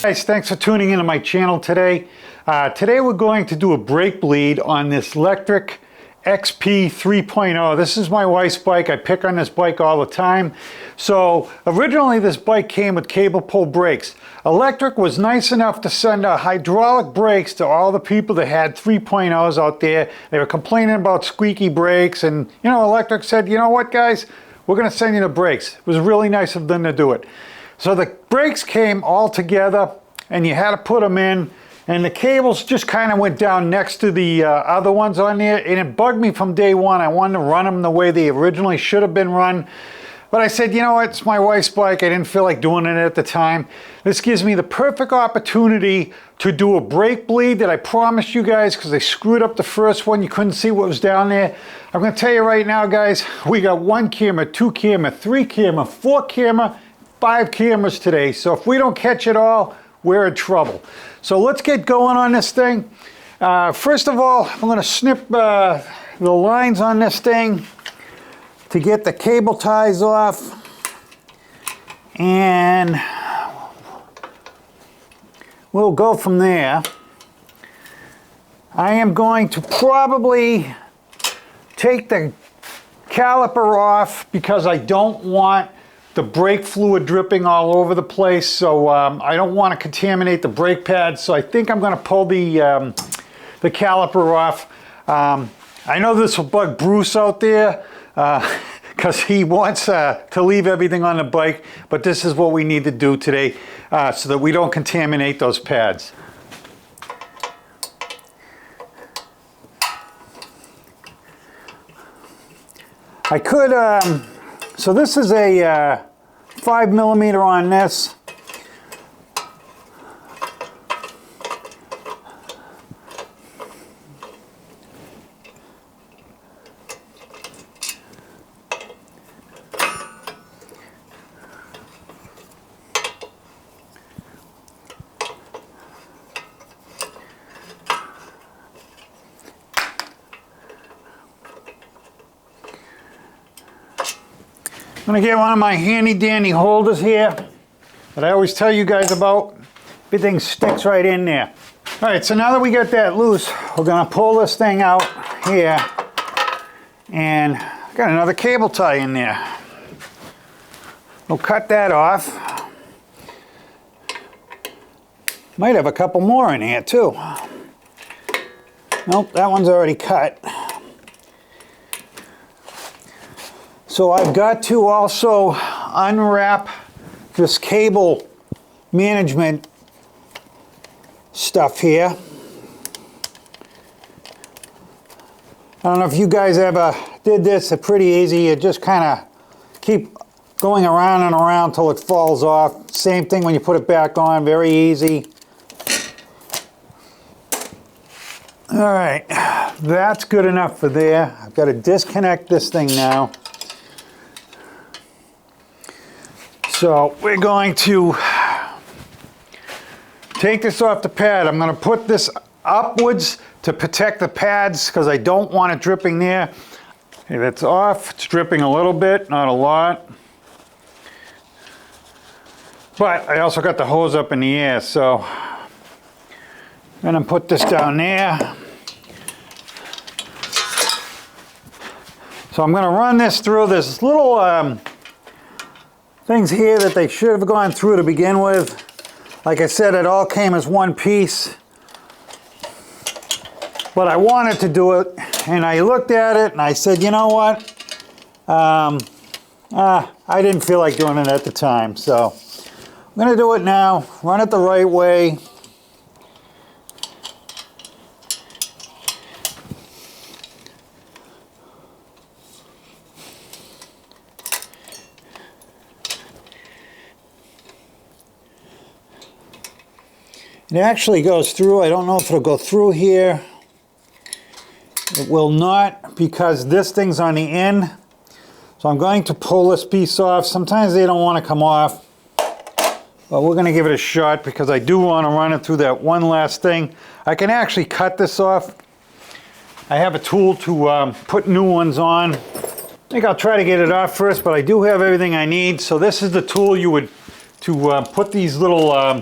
Guys, thanks for tuning into my channel today. Today we're going to do a brake bleed on this Lectric XP 3.0. This is my wife's bike. I pick on this bike all the time. So originally this bike came with cable pull brakes. Lectric was nice enough to send hydraulic brakes to all the people that had 3.0s out there. They were complaining about squeaky brakes, and Lectric said, you know what guys, we're going to send you the brakes. It was really nice of them to do it. So the brakes came all together and you had to put them in, and the cables just kind of went down next to the other ones on there, and it bugged me from day one. I wanted to run them the way they originally should have been run. But I said, you know what, it's my wife's bike. I didn't feel like doing it at the time. This gives me the perfect opportunity to do a brake bleed that I promised you guys, because I screwed up the first one. You couldn't see what was down there. I'm going to tell you right now, guys, we got 1 camera, 2 camera, 3 camera, 4 camera, 5 cameras today. So if we don't catch it all, we're in trouble. So let's get going on this thing. First of all, I'm going to snip the lines on this thing to get the cable ties off. And we'll go from there. I am going to probably take the caliper off because I don't want the brake fluid dripping all over the place, so I don't want to contaminate the brake pads. So I think I'm going to pull the caliper off. I know this will bug Bruce out there because he wants to leave everything on the bike, but this is what we need to do today so that we don't contaminate those pads. I could, so this is a 5mm on this. I'm going to get one of my handy dandy holders here that I always tell you guys about. Everything sticks right in there. Alright, so now that we got that loose, we're going to pull this thing out here, and got another cable tie in there. We'll cut that off. Might have a couple more in here too. Nope, that one's already cut. So I've got to also unwrap this cable management stuff here. I don't know if you guys ever did this. It's pretty easy. You just kind of keep going around and around till it falls off. Same thing when you put it back on. Very easy. All right, that's good enough for there. I've got to disconnect this thing now. So we're going to take this off the pad. I'm going to put this upwards to protect the pads because I don't want it dripping there. Okay, that's off. It's dripping a little bit, not a lot. But I also got the hose up in the air, so I'm going to put this down there. So I'm going to run this through this little things here that they should have gone through to begin with. Like I said, it all came as one piece. But I wanted to do it, and I looked at it and I said, you know what? I didn't feel like doing it at the time, so I'm going to do it now, run it the right way. It actually goes through. I don't know if it'll go through here. It will not, because this thing's on the end. So I'm going to pull this piece off. Sometimes they don't want to come off, but we're going to give it a shot because I do want to run it through that one last thing. I can actually cut this off. I have a tool to put new ones on. I think I'll try to get it off first, but I do have everything I need. So this is the tool you would to put these little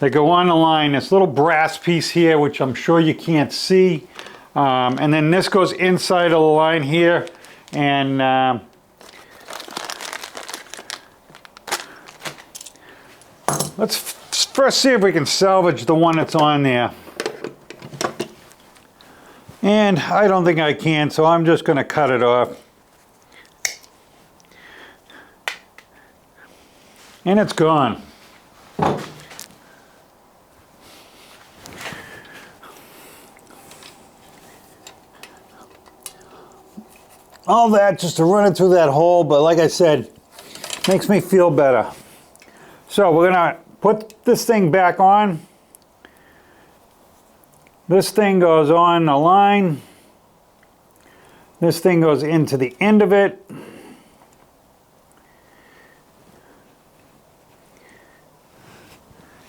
that go on the line. This little brass piece here, which I'm sure you can't see. And then this goes inside of the line here. And let's first see if we can salvage the one that's on there. And I don't think I can, so I'm just going to cut it off. And it's gone. All that just to run it through that hole, but like I said, makes me feel better. So we're going to put this thing back on. This thing goes on the line. This thing goes into the end of it.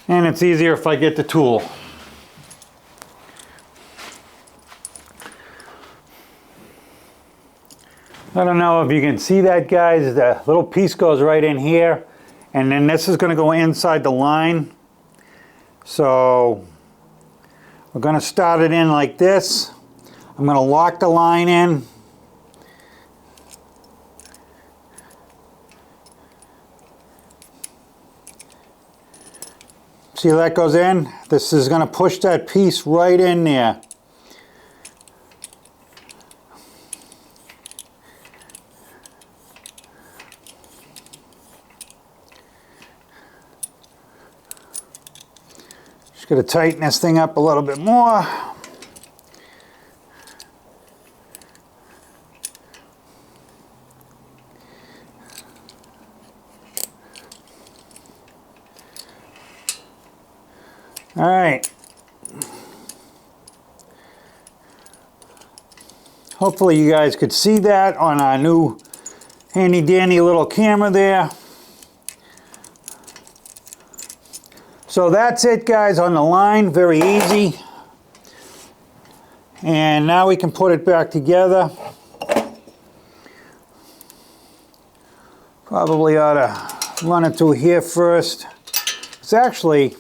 And it's easier if I get the tool. I don't know if you can see that, guys. The little piece goes right in here. And then this is going to go inside the line. So we're going to start it in like this. I'm going to lock the line in. See how that goes in? This is going to push that piece right in there. Just going to tighten this thing up a little bit more. All right. Hopefully you guys could see that on our new handy dandy little camera there. So that's it, guys, on the line. Very easy. And now we can put it back together. Probably ought to run it through here first. It's actually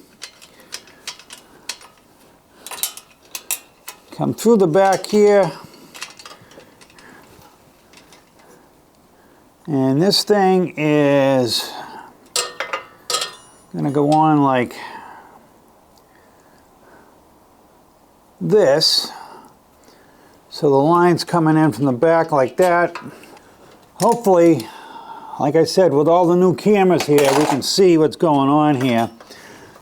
come through the back here, and this thing is going to go on like this. So the line's coming in from the back like that. Hopefully, like I said, with all the new cameras here, we can see what's going on here.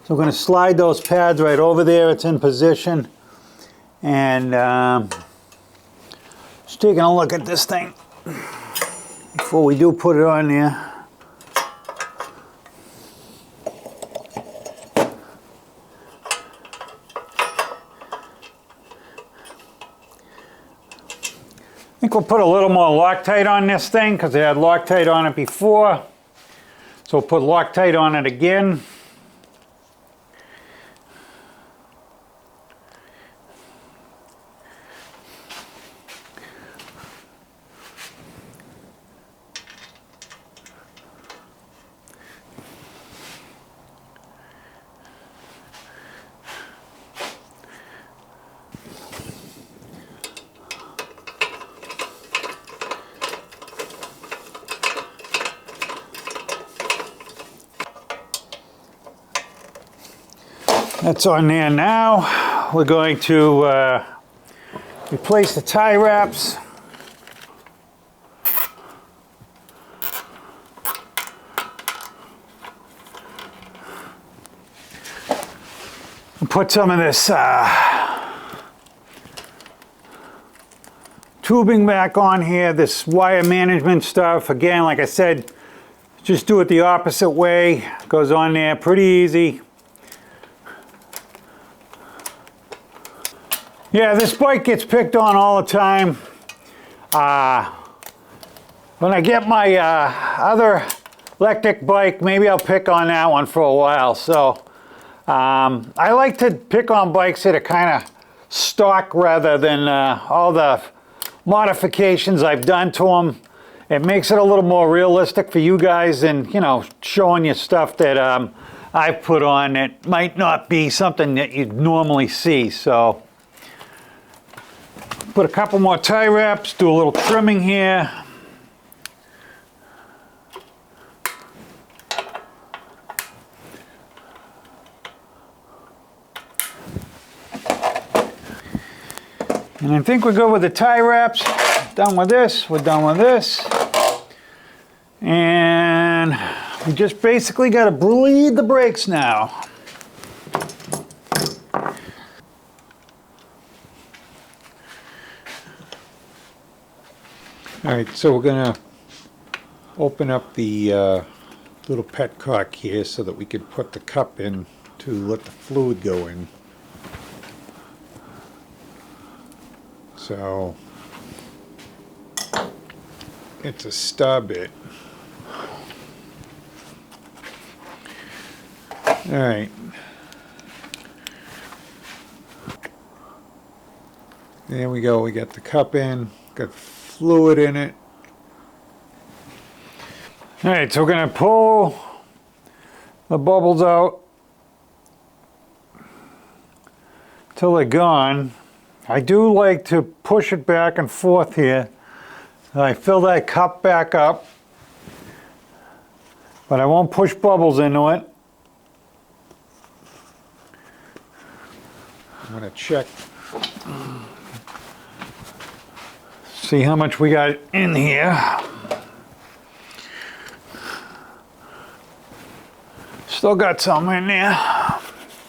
So we're going to slide those pads right over there. It's in position. And just taking a look at this thing before we do put it on there. I think we'll put a little more Loctite on this thing because it had Loctite on it before. So we'll put Loctite on it again. That's on there now. We're going to replace the tie wraps. Put some of this tubing back on here, this wire management stuff. Again, like I said, just do it the opposite way. Goes on there pretty easy. Yeah, this bike gets picked on all the time. When I get my other Lectric bike, maybe I'll pick on that one for a while. So I like to pick on bikes that are kind of stock rather than all the modifications I've done to them. It makes it a little more realistic for you guys, and you know, showing you stuff that I put on that might not be something that you'd normally see. So put a couple more tie wraps, do a little trimming here. And I think we're good with the tie wraps. Done with this, we're done with this. And we just basically got to bleed the brakes now. All right, so we're gonna open up the little petcock here so that we could put the cup in to let the fluid go in. So it's a star bit. All right. There we go. We got the cup in, got fluid in it. All right, so we're going to pull the bubbles out till they're gone. I do like to push it back and forth here. I fill that cup back up, but I won't push bubbles into it. I'm going to check, see how much we got in here. Still got some in there.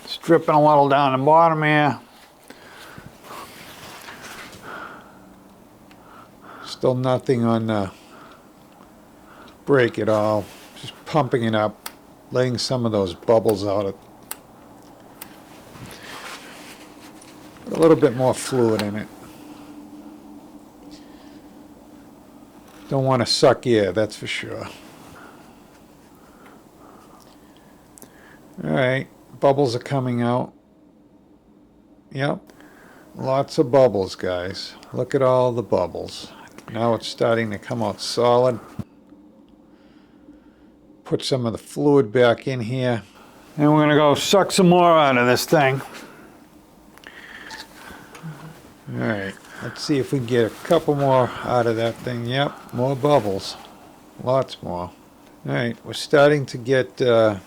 It's dripping a little down the bottom here. Still nothing on the brake at all. Just pumping it up, letting some of those bubbles out. Put a little bit more fluid in it. Don't want to suck air, that's for sure. All right, bubbles are coming out. Yep, lots of bubbles, guys. Look at all the bubbles. Now it's starting to come out solid. Put some of the fluid back in here. And we're gonna go suck some more out of this thing. All right, let's see if we can get a couple more out of that thing. Yep, more bubbles, lots more. All right, we're starting to get some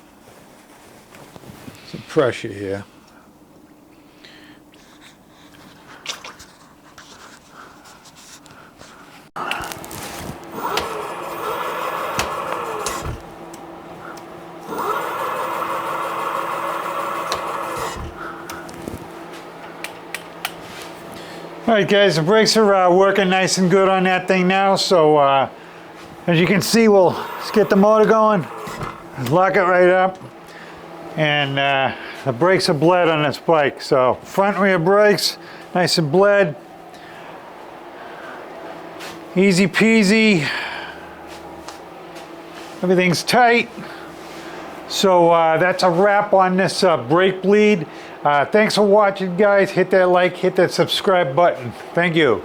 pressure here. All right, guys, the brakes are working nice and good on that thing now. So as you can see, we'll just get the motor going, lock it right up, and the brakes are bled on this bike. So front rear brakes, nice and bled. Easy peasy. Everything's tight. So that's a wrap on this brake bleed. Thanks for watching, guys. Hit that like, hit that subscribe button. Thank you.